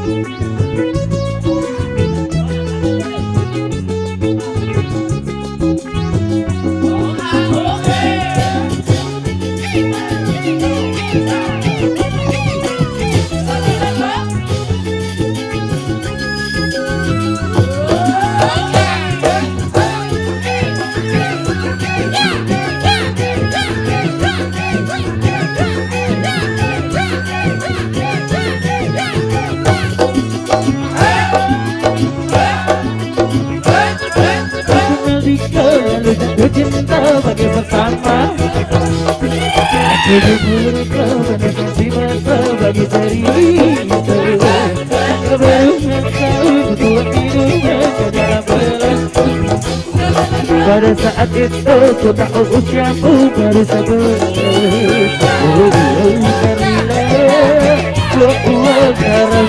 Jatuh cinta bagi bersama. Hidup menikmati masa bagi cerita. Keberuntungan kau butuh hidupnya ke dalam belas. Pada saat itu ku tahu usiamu baru 11. Karena